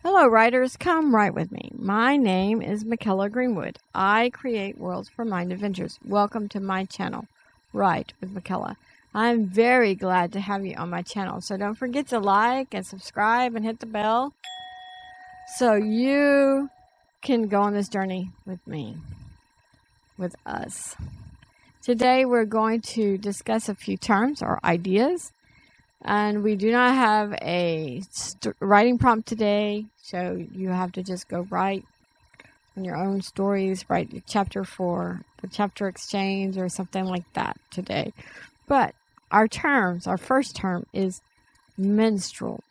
Hello, writers. Come write with me. My name is Michaela Greenwood. I create worlds for mind adventures. Welcome to my channel, Write with Michaela. I'm very glad to have you on my channel. So don't forget to like and subscribe and hit the bell so you can go on this journey with me, with us. Today we're going to discuss a few terms or ideas. And we do not have a writing prompt today, so you have to just go write in your own stories, write a chapter for the chapter exchange or something like that today. But our first term is minstrel.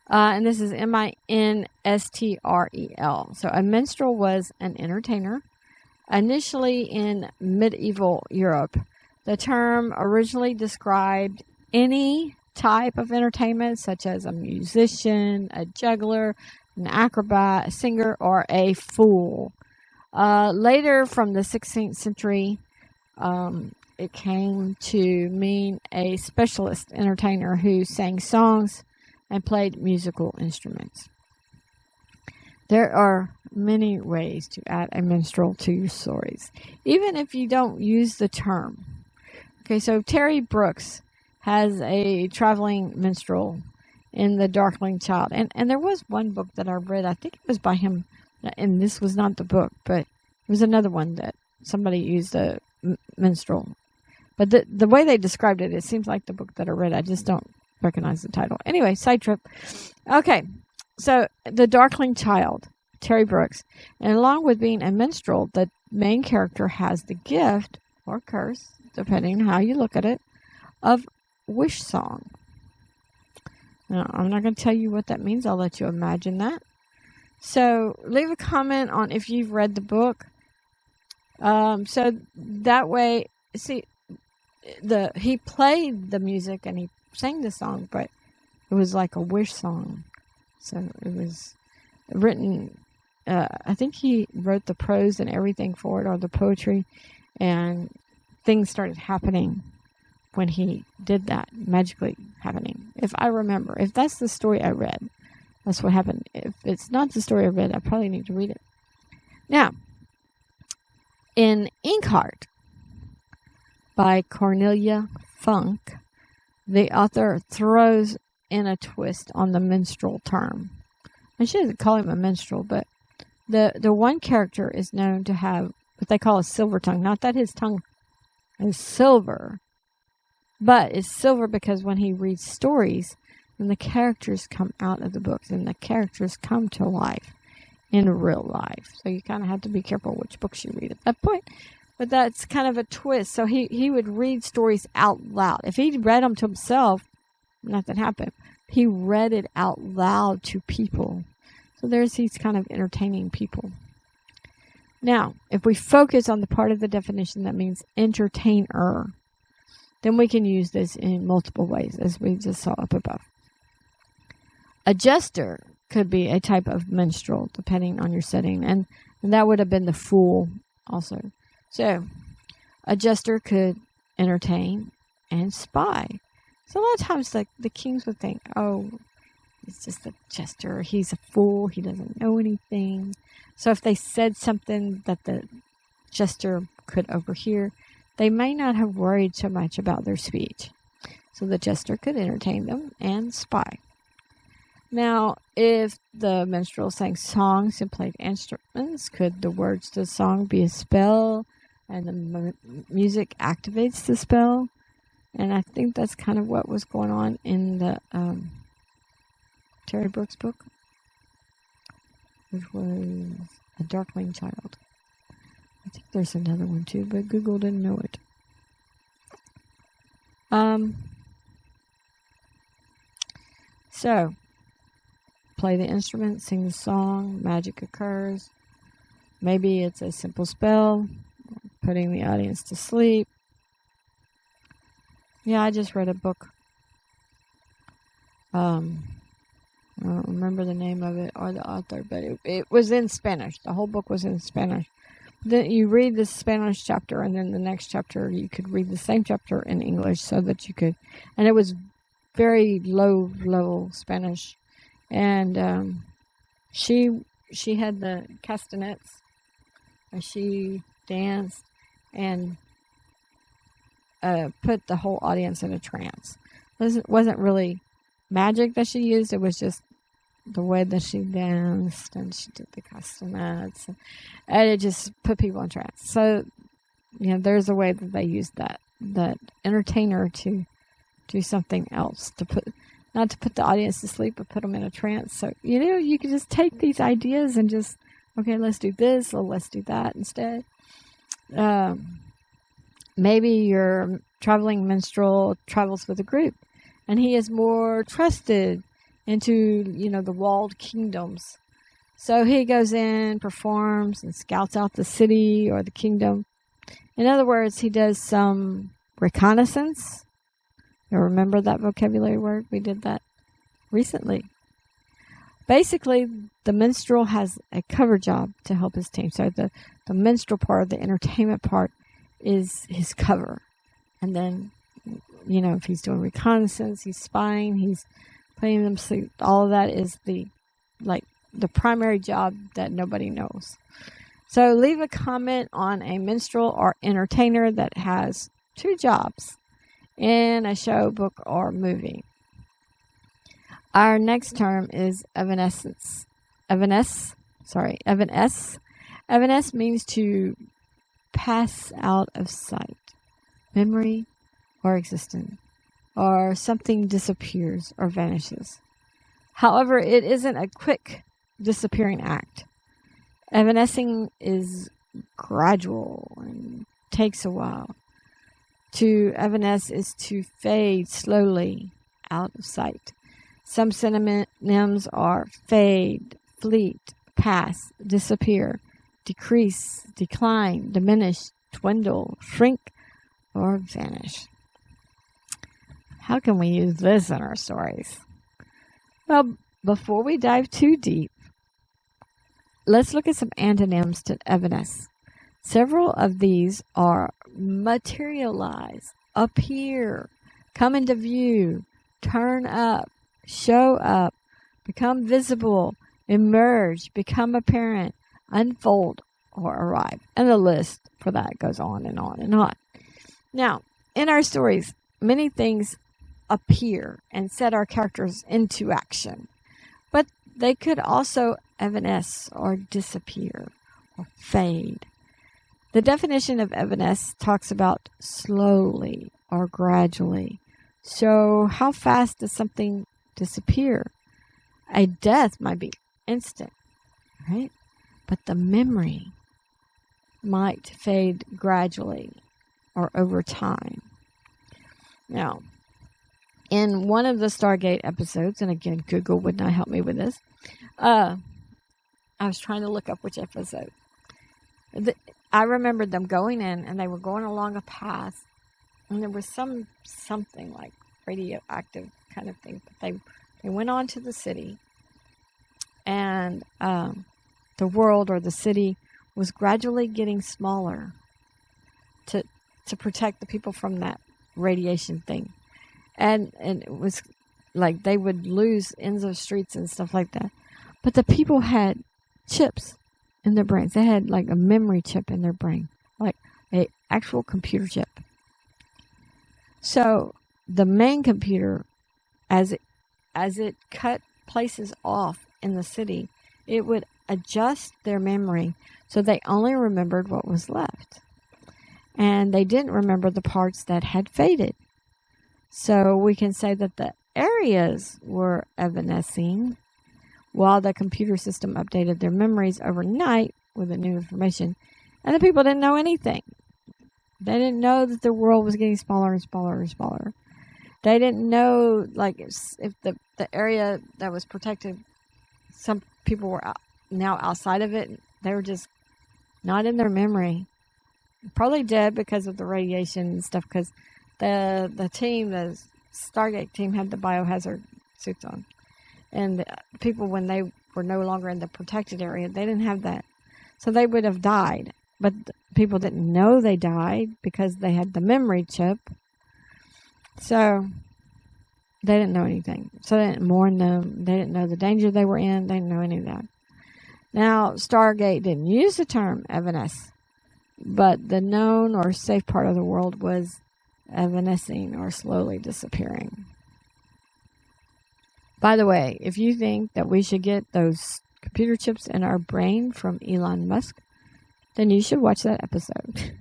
And this is M-I-N-S-T-R-E-L. So a minstrel was an entertainer. Initially in medieval Europe, the term originally described any type of entertainment, such as a musician, a juggler, an acrobat, a singer, or a fool. Later, from the 16th century, it came to mean a specialist entertainer who sang songs and played musical instruments. There are many ways to add a minstrel to your stories, even if you don't use the term. Okay, so Terry Brooks has a traveling minstrel in The Darkling Child. And there was one book that I read, I think it was by him, and this was not the book, but it was another one that somebody used a minstrel. But the way they described it, it seems like the book that I read. I just don't recognize the title. Anyway, side trip. Okay, so The Darkling Child, Terry Brooks. And along with being a minstrel, the main character has the gift, or curse, depending on how you look at it, of wish song. Now, I'm not going to tell you what that means. I'll let you imagine that. So leave a comment on if you've read the book. So that way, see, he played the music and he sang the song, but it was like a wish song. So it was written, I think he wrote the prose and everything for it, or the poetry, and things started happening when he did that, magically happening. If I remember, if that's the story I read, that's what happened. If it's not the story I read, I probably need to read it. Now, in Inkheart by Cornelia Funk, the author throws in a twist on the minstrel term. And she doesn't call him a minstrel, but the one character is known to have what they call a silver tongue. Not that his tongue is silver, but it's silver because when he reads stories, then the characters come out of the books and the characters come to life in real life. So you kind of have to be careful which books you read at that point. But that's kind of a twist. So he would read stories out loud. If he read them to himself, nothing happened. He read it out loud to people. So he's kind of entertaining people. Now, if we focus on the part of the definition that means entertainer, then we can use this in multiple ways, as we just saw up above. A jester could be a type of minstrel, depending on your setting, and that would have been the fool also. So, a jester could entertain and spy. So a lot of times the kings would think, oh, it's just a jester, he's a fool, he doesn't know anything. So if they said something that the jester could overhear, they may not have worried so much about their speech. So the jester could entertain them and spy. Now, if the minstrel sang songs and played instruments, could the words to the song be a spell and the music activates the spell? And I think that's kind of what was going on in the Terry Brooks book, which was A Darkling Child. I think there's another one too, but Google didn't know it. So, play the instrument, sing the song, magic occurs. Maybe it's a simple spell, putting the audience to sleep. Yeah, I just read a book. I don't remember the name of it or the author, but it was in Spanish. The whole book was in Spanish. Then you read the Spanish chapter, and then the next chapter you could read the same chapter in English, so that you could, and it was very low level Spanish, And she had the castanets, and she danced and put the whole audience in a trance. It wasn't really magic that she used. It was just the way that she danced, and she did the castanets, and it just put people in trance. So, there's a way that they used that entertainer to do something else, not to put the audience to sleep, but put them in a trance. So, you can just take these ideas and just, okay, let's do this, or let's do that instead. Maybe your traveling minstrel travels with a group, and he is more trusted into, the walled kingdoms. So he goes in, performs, and scouts out the city or the kingdom. In other words, he does some reconnaissance. You remember that vocabulary word? We did that recently. Basically, the minstrel has a cover job to help his team. So the minstrel part, the entertainment part, is his cover. And then, if he's doing reconnaissance, he's spying, he's putting them to sleep. All of that is the primary job that nobody knows. So leave a comment on a minstrel or entertainer that has two jobs in a show, book, or movie. Our next term is evanescence. Evanesce means to pass out of sight, memory, or existence, or something disappears or vanishes. However, it isn't a quick disappearing act. Evanescing is gradual and takes a while. To evanesce is to fade slowly out of sight. Some synonyms are fade, fleet, pass, disappear, decrease, decline, diminish, dwindle, shrink, or vanish. How can we use this in our stories? Well, before we dive too deep, let's look at some antonyms to evanesce. Several of these are materialize, appear, come into view, turn up, show up, become visible, emerge, become apparent, unfold, or arrive. And the list for that goes on and on and on. Now, in our stories, many things appear and set our characters into action, but they could also evanesce or disappear or fade. The definition of evanesce talks about slowly or gradually. So how fast does something disappear? A death might be instant, right? But the memory might fade gradually or over time. Now, in one of the Stargate episodes, and again, Google would not help me with this, I was trying to look up which episode. I remembered them going in, and they were going along a path, and there was something like radioactive kind of thing. But they went on to the city, and the world or the city was gradually getting smaller to protect the people from that radiation thing. And it was like they would lose ends of streets and stuff like that. But the people had chips in their brains. They had like a memory chip in their brain, like an actual computer chip. So the main computer, as it cut places off in the city, it would adjust their memory so they only remembered what was left. And they didn't remember the parts that had faded. So we can say that the areas were evanescing while the computer system updated their memories overnight with the new information. And the people didn't know anything. They didn't know that the world was getting smaller and smaller and smaller. They didn't know, like, if the area that was protected, some people were now outside of it. They were just not in their memory. Probably dead because of the radiation and stuff, because the team, the Stargate team, had the biohazard suits on. And the people, when they were no longer in the protected area, they didn't have that. So they would have died. But people didn't know they died because they had the memory chip. So They didn't know anything. So they didn't warn them. They didn't know the danger they were in. They didn't know any of that. Now, Stargate didn't use the term Evanescence, but the known or safe part of the world was evanescing or slowly disappearing. By the way, if you think that we should get those computer chips in our brain from Elon Musk, then you should watch that episode.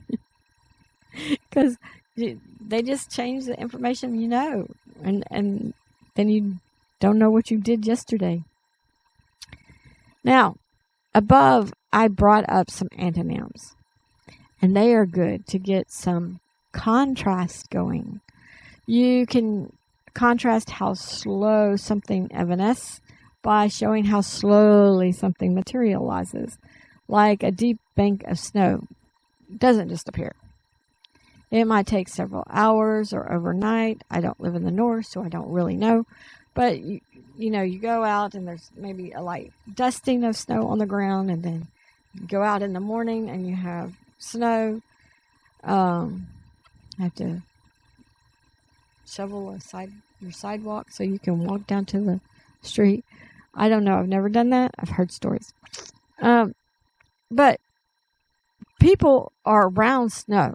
Because they just change the information you know. And then you don't know what you did yesterday. Now, above, I brought up some antonyms. And they are good to get some contrast going. You can contrast how slow something evanesces by showing how slowly something materializes. Like a deep bank of snow doesn't just appear. It might take several hours or overnight. I don't live in the north, so I don't really know. But, you go out and there's maybe a light dusting of snow on the ground, and then you go out in the morning and you have snow. I have to shovel your sidewalk so you can walk down to the street. I don't know. I've never done that. I've heard stories. But people are around snow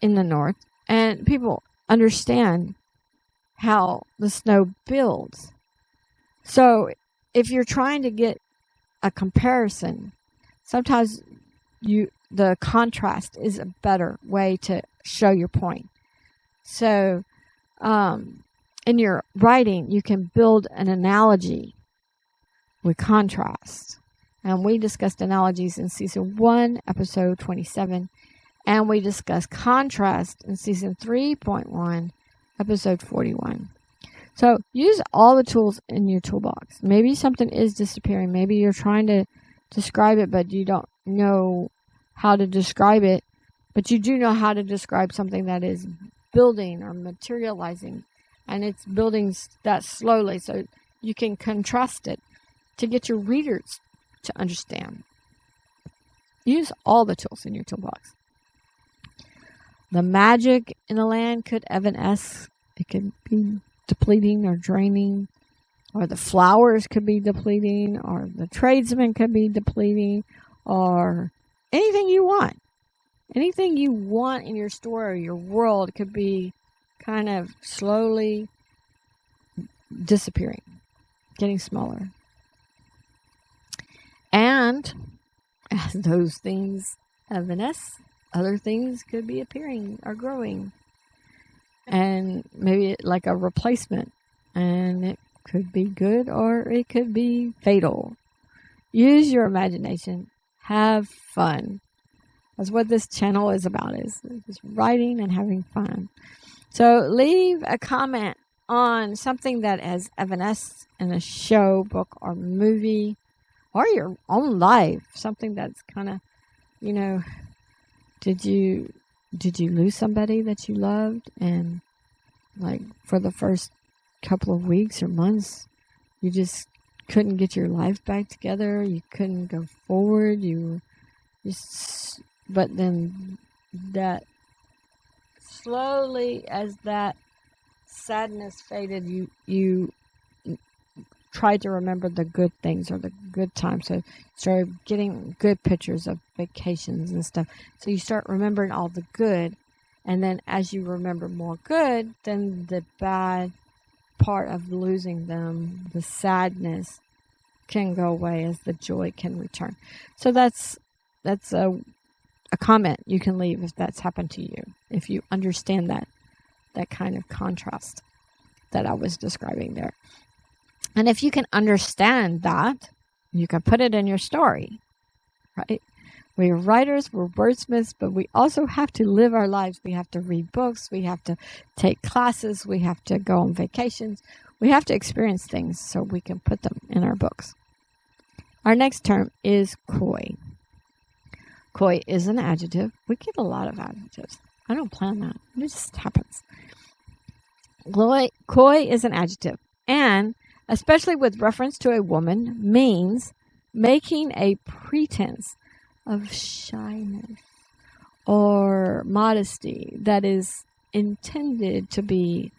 in the north, and people understand how the snow builds. So if you're trying to get a comparison, sometimes the contrast is a better way to show your point. So in your writing, you can build an analogy with contrast. And we discussed analogies in Season 1, Episode 27. And we discussed contrast in Season 3.1, Episode 41. So use all the tools in your toolbox. Maybe something is disappearing. Maybe you're trying to describe it, but you don't know how to describe it. But you do know how to describe something that is building or materializing. And it's building that slowly, so you can contrast it to get your readers to understand. Use all the tools in your toolbox. The magic in the land could evanesce. It could be depleting or draining. Or the flowers could be depleting. Or the tradesmen could be depleting. Or anything you want. Anything you want in your store or your world could be kind of slowly disappearing. Getting smaller. And as those things evanesce, other things could be appearing or growing. And maybe like a replacement. And it could be good or it could be fatal. Use your imagination. Have fun. That's what this channel is about, is just writing and having fun. So leave a comment on something that has evanesced in a show, book, or movie, or your own life. Something that's kind of, did you lose somebody that you loved, and like for the first couple of weeks or months, you just couldn't get your life back together. You couldn't go forward. You just, but then that slowly, as that sadness faded, you tried to remember the good things or the good times. So started getting good pictures of vacations and stuff. So you start remembering all the good. And then as you remember more good, then the bad part of losing them, the sadness, can go away as the joy can return. So that's a comment you can leave if that's happened to you. If you understand that kind of contrast that I was describing there. And if you can understand that, you can put it in your story, right? We're writers, we're wordsmiths, but we also have to live our lives. We have to read books, we have to take classes, we have to go on vacations. We have to experience things so we can put them in our books. Our next term is coy. Coy is an adjective. We get a lot of adjectives. I don't plan that. It just happens. Coy is an adjective, and especially with reference to a woman, means making a pretense of shyness or modesty that is intended to be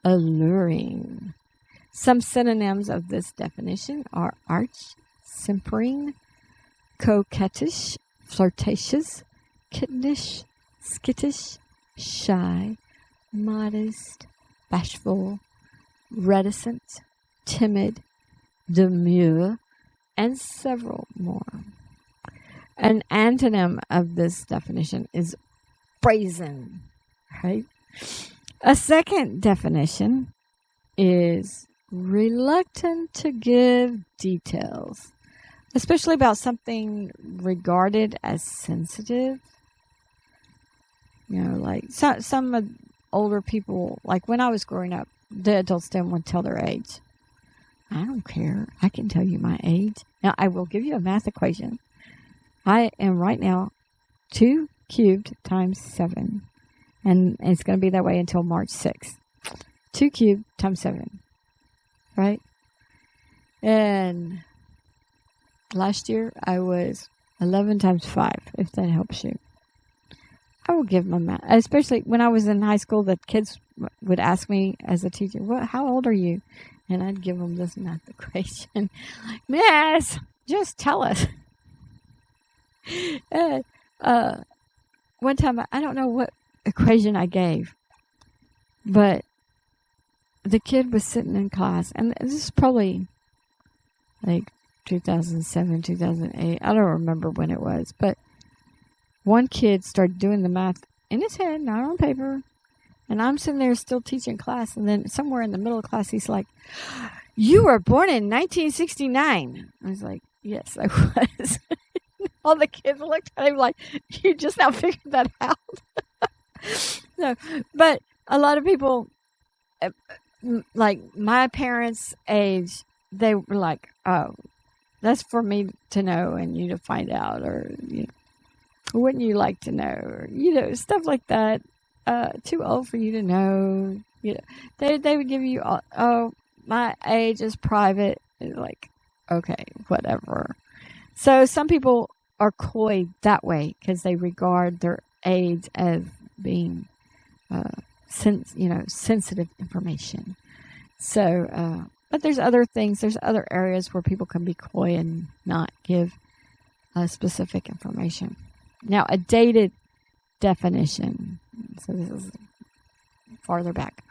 alluring. Some synonyms of this definition are arch, simpering, coquettish, flirtatious, kittenish, skittish, shy, modest, bashful, reticent, timid, demure, and several more. An antonym of this definition is brazen, right? A second definition is reluctant to give details, especially about something regarded as sensitive. You know, like some older people, like when I was growing up, the adults didn't want to tell their age. I don't care. I can tell you my age. Now, I will give you a math equation. I am right now 2 cubed times 7. And it's going to be that way until March 6th. 2 cubed times 7. Right? And last year, I was 11 times 5, if that helps you. I will give my math. Especially when I was in high school, the kids would ask me as a teacher, how old are you? And I'd give them this math equation. Miss, just tell us. One time, I don't know what equation I gave, but the kid was sitting in class, and this is probably like 2007, 2008. I don't remember when it was, but one kid started doing the math in his head, not on paper, and I'm sitting there still teaching class, and then somewhere in the middle of class, he's like, "You were born in 1969. I was like, "Yes, I was." All the kids looked at him like, "You just now figured that out." No, but a lot of people, like my parents' age, they were like, "Oh, that's for me to know and you to find out," or "Wouldn't you like to know?" Or stuff like that. Too old for you to know. They would give you, "Oh, my age is private." Like, okay, whatever. So some people are coy that way because they regard their age as being sensitive information. So, but there's other things, there's other areas where people can be coy and not give specific information. Now, a dated definition, so this is farther back,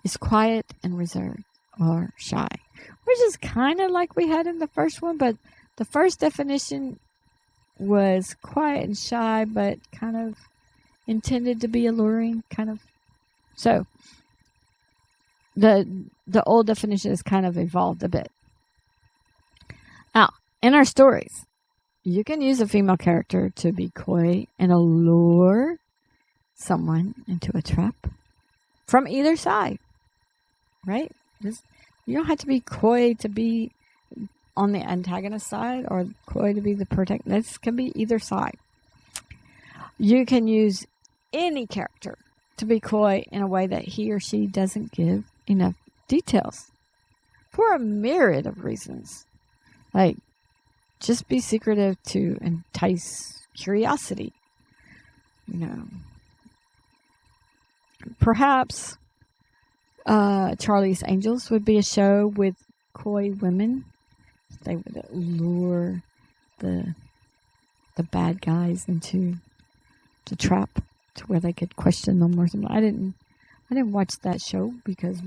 is quiet and reserved or shy, which is kind of like we had in the first one, but the first definition was quiet and shy, but kind of intended to be alluring, kind of. So the old definition has kind of evolved a bit. Now, in our stories, you can use a female character to be coy and allure someone into a trap from either side, right? You don't have to be coy to be on the antagonist side or coy to be the protagonist. This can be either side. You can use any character to be coy in a way that he or she doesn't give enough details for a myriad of reasons. Like, just be secretive to entice curiosity. Perhaps Charlie's Angels would be a show with coy women. They would lure the bad guys into the trap to where they could question them or something. I didn't watch that show because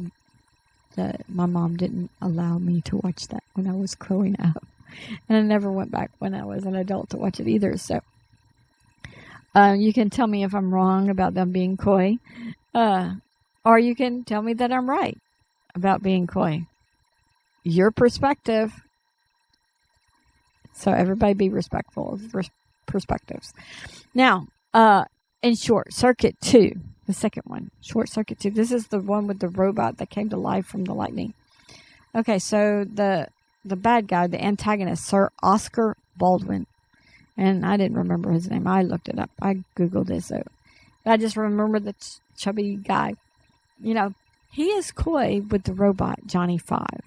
my mom didn't allow me to watch that when I was growing up, and I never went back when I was an adult to watch it either. So you can tell me if I'm wrong about them being coy, or you can tell me that I'm right about being coy. Your perspective. So everybody be respectful of perspectives. Now, in Short Circuit 2, the second one, Short Circuit 2, this is the one with the robot that came to life from the lightning. Okay, so the bad guy, the antagonist, Sir Oscar Baldwin, and I didn't remember his name. I looked it up. I Googled it, so I just remember the chubby guy. He is coy with the robot, Johnny Five,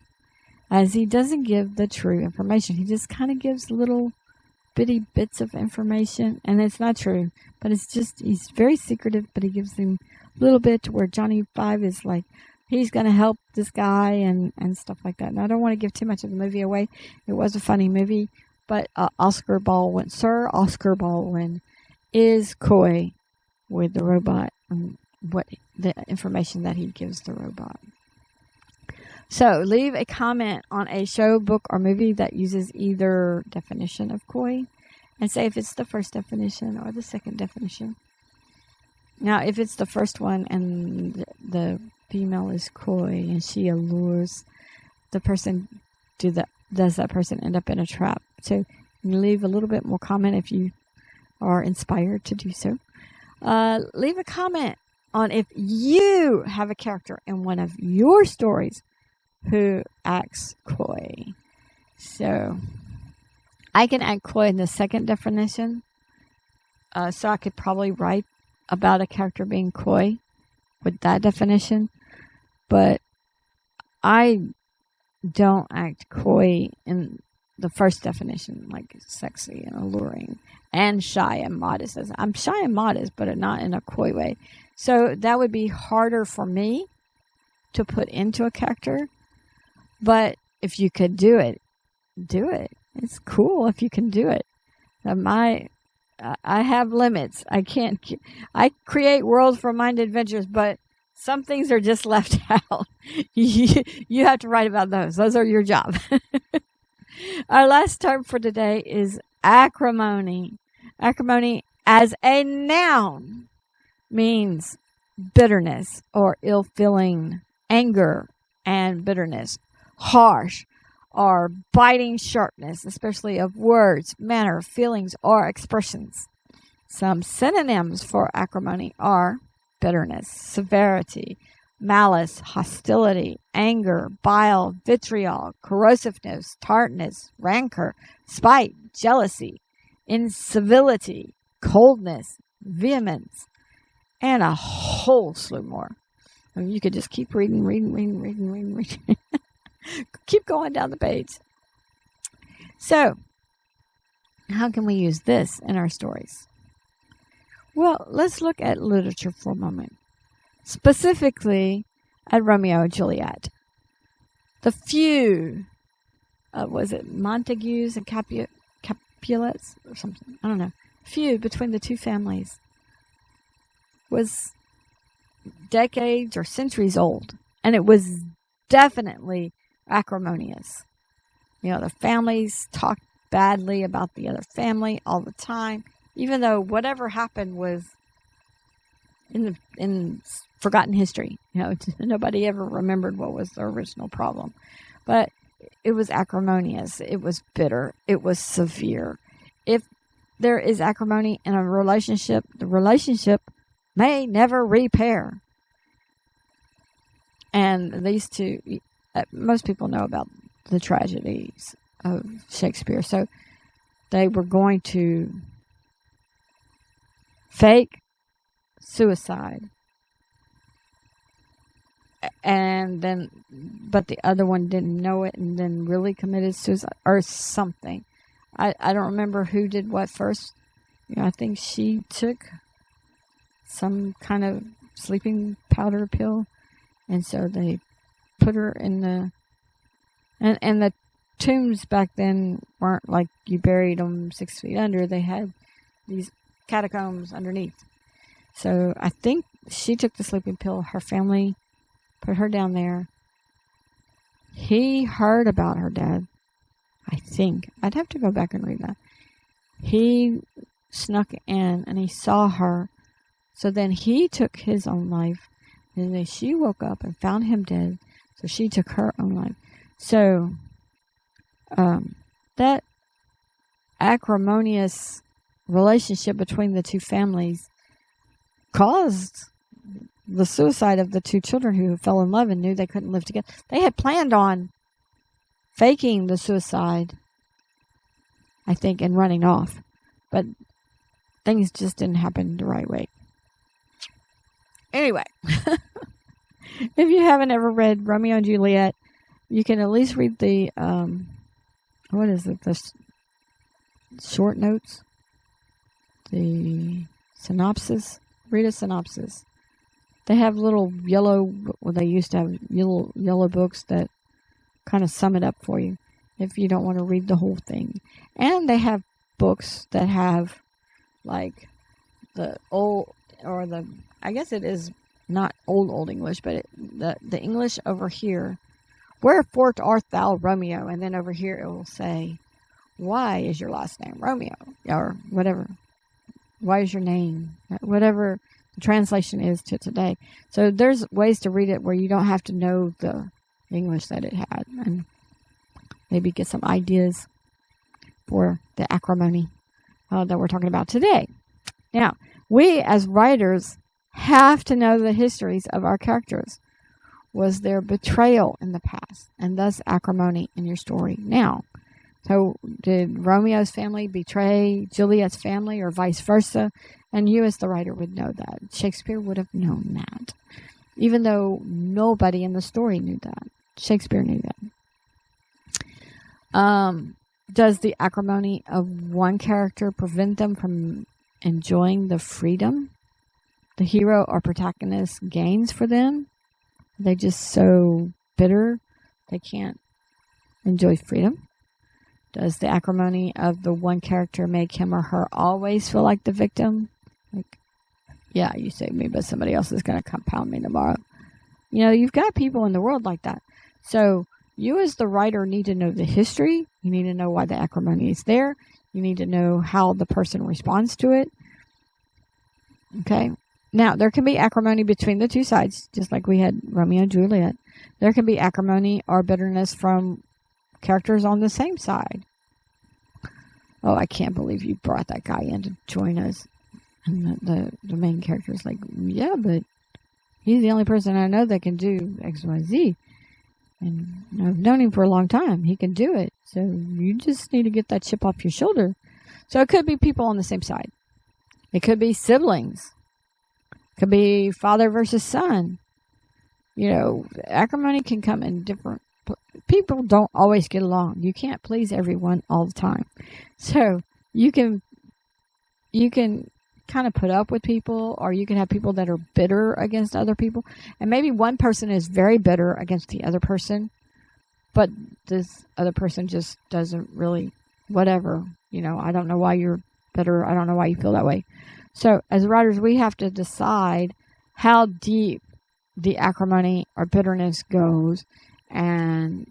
as he doesn't give the true information. He just kind of gives little bitty bits of information, and it's not true, but it's just, he's very secretive, but he gives him a little bit to where Johnny Five is like, he's going to help this guy and stuff like that. And I don't want to give too much of the movie away. It was a funny movie, but Sir Oscar Baldwin is coy with the robot and what the information that he gives the robot. So leave a comment on a show, book, or movie that uses either definition of coy, and say if it's the first definition or the second definition. Now, if it's the first one and the female is coy and she allures the person, does that person end up in a trap? So you leave a little bit more comment if you are inspired to do so. Leave a comment on if you have a character in one of your stories who acts coy. So I can act coy in the second definition. So I could probably write about a character being coy with that definition. But I don't act coy in the first definition, like sexy and alluring and shy and modest. I'm shy and modest, but not in a coy way. So that would be harder for me to put into a character. But if you could do it, do it. It's cool if you can do it. I have limits. I create worlds for mind adventures, but some things are just left out. You have to write about those. Those are your job. Our last term for today is acrimony. Acrimony as a noun means bitterness or ill feeling, anger and bitterness, harsh or biting sharpness, especially of words, manner, feelings, or expressions. Some synonyms for acrimony are bitterness, severity, malice, hostility, anger, bile, vitriol, corrosiveness, tartness, rancor, spite, jealousy, incivility, coldness, vehemence, and a whole slew more. I mean, you could just keep reading. Keep going down the page. So, how can we use this in our stories? Well, let's look at literature for a moment. Specifically, at Romeo and Juliet. The feud, was it Montagues and Capulets or something? I don't know. Feud between the two families was decades or centuries old. And it was definitely acrimonious. You know, the families talked badly about the other family all the time, even though whatever happened was in forgotten history. You know, nobody ever remembered what was the original problem. But it was acrimonious. It was bitter. It was severe. If there is acrimony in a relationship, the relationship may never repair. And these two, most people know about the tragedies of Shakespeare. So they were going to fake suicide. And then, but the other one didn't know it and then really committed suicide or something. I don't remember who did what first. You know, I think she took some kind of sleeping powder pill. And so they put her in the... And the tombs back then weren't like you buried them 6 feet under. They had these catacombs underneath. So I think she took the sleeping pill. Her family put her down there. He heard about her death. I think. I'd have to go back and read that. He snuck in and he saw her. So then he took his own life. And then she woke up and found him dead. So she took her own life. So that acrimonious relationship between the two families caused the suicide of the two children who fell in love and knew they couldn't live together. They had planned on faking the suicide, I think, and running off. But things just didn't happen the right way. Anyway, if you haven't ever read Romeo and Juliet, you can at least read the, what is it, the short notes, the synopsis. Read a synopsis. They have little yellow, well, they used to have yellow books that kind of sum it up for you if you don't want to read the whole thing. And they have books that have like the old, or the, I guess it is not old English, but the English over here, wherefore art thou Romeo? And then over here it will say, why is your last name Romeo? Or whatever. Why is your name? Whatever the translation is to today. So there's ways to read it where you don't have to know the English that it had, and maybe get some ideas for the acrimony that we're talking about today. Now, we as writers have to know the histories of our characters. Was there betrayal in the past, and thus acrimony in your story now? So did Romeo's family betray Juliet's family, or vice versa? And you as the writer would know that. Shakespeare would have known that. Even though nobody in the story knew that. Shakespeare knew that. Does the acrimony of one character prevent them from enjoying the freedom the hero or protagonist gains for them? Are they just so bitter they can't enjoy freedom? Does the acrimony of the one character make him or her always feel like the victim? Like, yeah, you saved me, but somebody else is going to compound me tomorrow. You know, you've got people in the world like that. So you as the writer need to know the history. You need to know why the acrimony is there. You need to know how the person responds to it. Okay. Now, there can be acrimony between the two sides, just like we had Romeo and Juliet. There can be acrimony or bitterness from characters on the same side. Oh, I can't believe you brought that guy in to join us. And the main character is like, yeah, but he's the only person I know that can do X, Y, Z. And I've known him for a long time. He can do it. So you just need to get that chip off your shoulder. So it could be people on the same side. It could be siblings. It could be father versus son. You know, acrimony can come in different. People don't always get along. You can't please everyone all the time. So you can kind of put up with people, or you can have people that are bitter against other people. And maybe one person is very bitter against the other person, but this other person just doesn't really, whatever. You know, I don't know why you're bitter. I don't know why you feel that way. So as writers, we have to decide how deep the acrimony or bitterness goes, and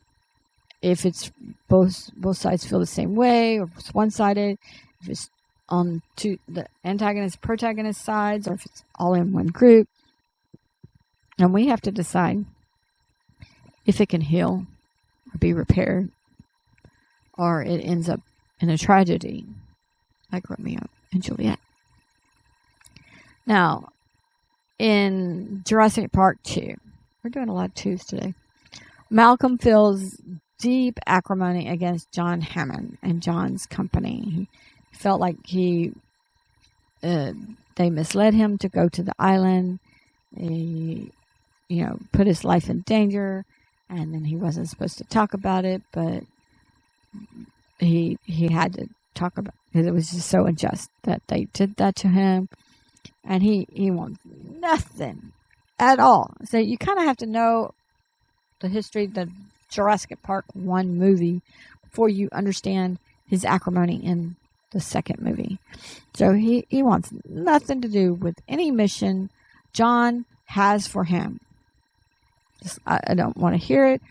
if it's both sides feel the same way, or if it's one-sided, if it's on the antagonist, protagonist sides, or if it's all in one group. And we have to decide if it can heal or be repaired, or it ends up in a tragedy like Romeo and Juliet. Now, in Jurassic Park 2, we're doing a lot of 2s today, Malcolm feels deep acrimony against John Hammond and John's company. He felt like they misled him to go to the island. He, put his life in danger, and then he wasn't supposed to talk about it, but he had to talk about it because it was just so unjust that they did that to him, and he wants nothing at all. So you kind of have to know the history, the Jurassic Park 1 movie, before you understand his acrimony in the second movie. So he wants nothing to do with any mission John has for him. I don't want to hear it.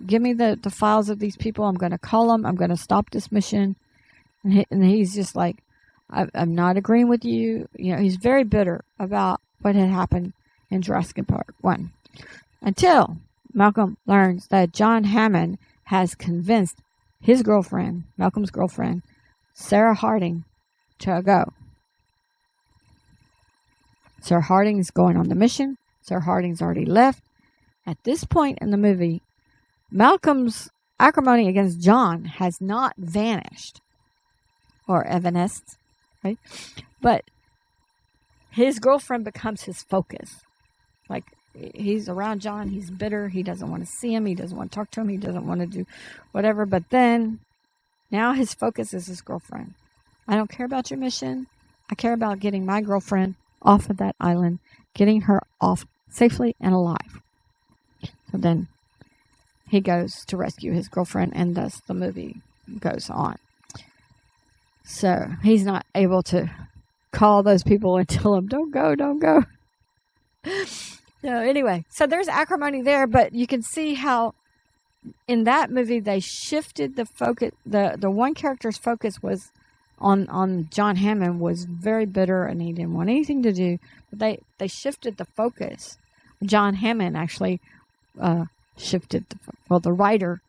Give me the files of these people. I'm going to call them. I'm going to stop this mission. And he's just like, I'm not agreeing with you. You know, he's very bitter about what had happened in Jurassic Park 1. Until Malcolm learns that John Hammond has convinced his girlfriend, Malcolm's girlfriend, Sarah Harding, to go. Sarah Harding's going on the mission. Sarah Harding's already left. At this point in the movie, Malcolm's acrimony against John has not vanished or evanesced, right? But his girlfriend becomes his focus. Like, he's around John, he's bitter, he doesn't want to see him, he doesn't want to talk to him, he doesn't want to do whatever. But then, now his focus is his girlfriend. I don't care about your mission. I care about getting my girlfriend off of that island getting her off safely and alive. So then he goes to rescue his girlfriend, and thus the movie goes on. So he's not able to call those people and tell them, don't go. So anyway, so there's acrimony there, but you can see how in that movie they shifted the focus. The one character's focus was on John Hammond, was very bitter and he didn't want anything to do. But they shifted the focus. John Hammond actually shifted. The writer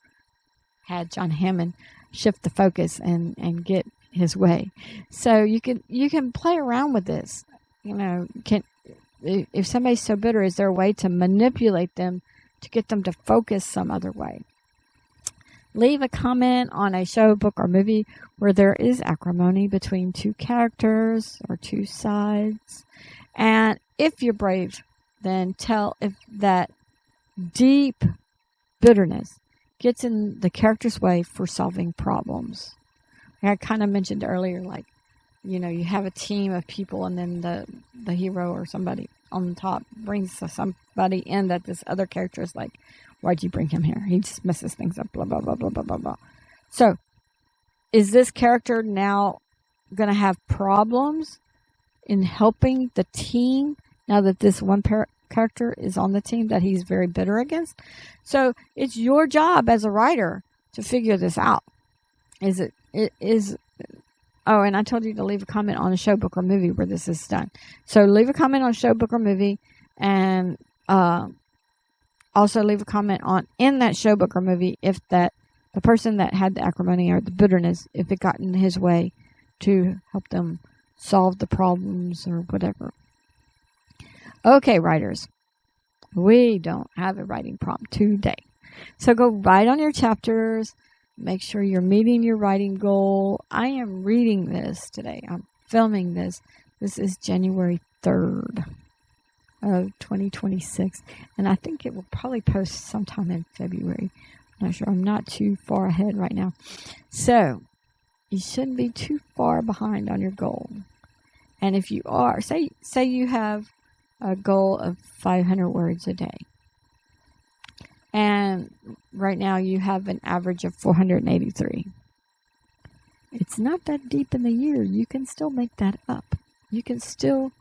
had John Hammond shift the focus and get his way. So you can play around with this. If somebody's so bitter, is there a way to manipulate them to get them to focus some other way? Leave a comment on a show, book, or movie where there is acrimony between two characters or two sides. And if you're brave, then tell if that deep bitterness gets in the character's way for solving problems. Like I kind of mentioned earlier, like, you have a team of people and then the hero or somebody on the top brings somebody in that this other character is like, why'd you bring him here? He just messes things up, blah, blah, blah, blah, blah, blah, blah. So, is this character now going to have problems in helping the team now that this one character is on the team that he's very bitter against? So, it's your job as a writer to figure this out. Oh, and I told you to leave a comment on a show, book, or movie where this is done. So leave a comment on show, book, or movie, and also leave a comment in that show, book, or movie if the person that had the acrimony or the bitterness, if it got in his way to help them solve the problems or whatever. Okay, writers, we don't have a writing prompt today. So go write on your chapters. Make sure you're meeting your writing goal. I am reading this today. I'm filming this. This is January 3rd of 2026. And I think it will probably post sometime in February. I'm not sure. I'm not too far ahead right now. So, you shouldn't be too far behind on your goal. And if you are, say you have a goal of 500 words a day. And right now you have an average of 483. It's not that deep in the year. You can still make that up. You can still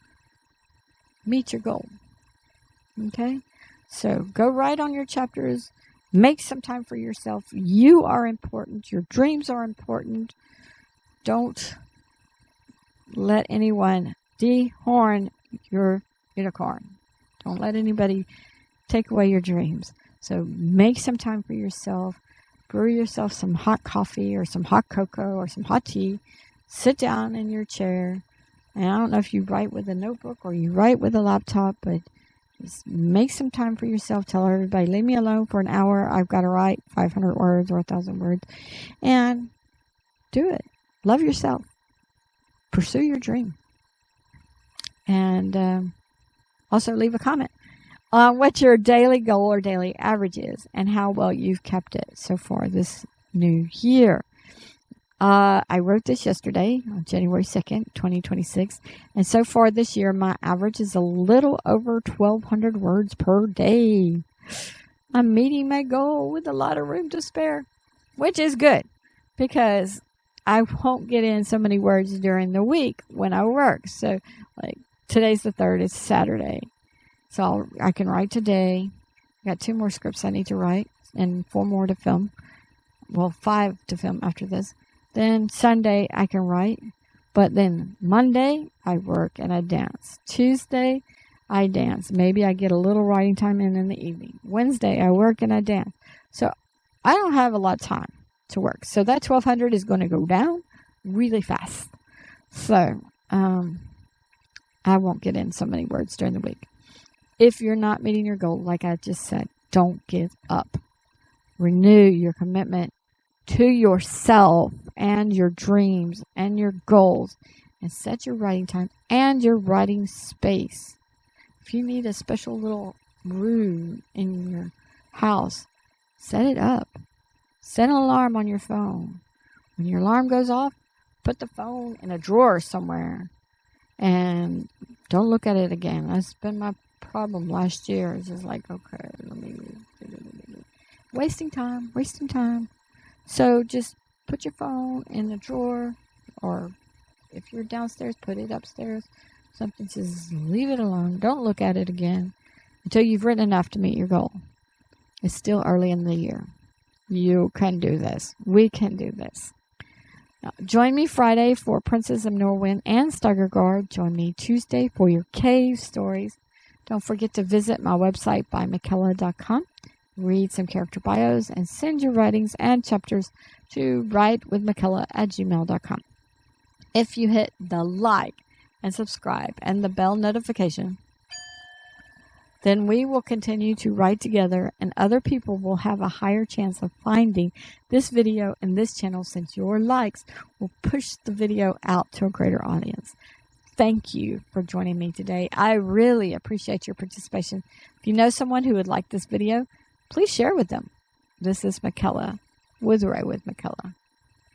meet your goal. Okay? So go write on your chapters. Make some time for yourself. You are important. Your dreams are important. Don't let anyone dehorn your unicorn. Don't let anybody take away your dreams. So make some time for yourself. Brew yourself some hot coffee or some hot cocoa or some hot tea. Sit down in your chair. And I don't know if you write with a notebook or you write with a laptop, but just make some time for yourself. Tell everybody, leave me alone for an hour. I've got to write 500 words or 1,000 words. And do it. Love yourself. Pursue your dream. And also leave a comment on what your daily goal or daily average is and how well you've kept it so far this new year. I wrote this yesterday on January 2nd, 2026. And so far this year, my average is a little over 1,200 words per day. I'm meeting my goal with a lot of room to spare, which is good because I won't get in so many words during the week when I work. So, like, today's the 3rd, it's Saturday. So I can write today. I got 2 more scripts I need to write and 4 more to film. Well, 5 to film after this. Then Sunday I can write. But then Monday I work and I dance. Tuesday I dance. Maybe I get a little writing time in the evening. Wednesday I work and I dance. So I don't have a lot of time to work. So that 1,200 is going to go down really fast. So I won't get in so many words during the week. If you're not meeting your goal, like I just said, don't give up. Renew your commitment to yourself and your dreams and your goals and set your writing time and your writing space. If you need a special little room in your house, set it up. Set an alarm on your phone. When your alarm goes off, put the phone in a drawer somewhere and Don't look at it again. That's been my problem last year. It's just like, okay, wasting time. So just put your phone in the drawer, or if you're downstairs, put it upstairs. Something, just leave it alone. Don't look at it again until you've written enough to meet your goal. It's still early in the year. You can do this. We can do this. Now, join me Friday for Princess of Norwind and Steigergard. Join me Tuesday for your cave stories. Don't forget to visit my website bymckella.com. Read some character bios and send your writings and chapters to writewithmckella@gmail.com. If you hit the like and subscribe and the bell notification, then we will continue to write together, and other people will have a higher chance of finding this video and this channel, since your likes will push the video out to a greater audience. Thank you for joining me today. I really appreciate your participation. If you know someone who would like this video, please share with them. This is McKella with Write with McKella.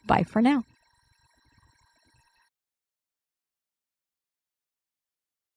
Bye for now.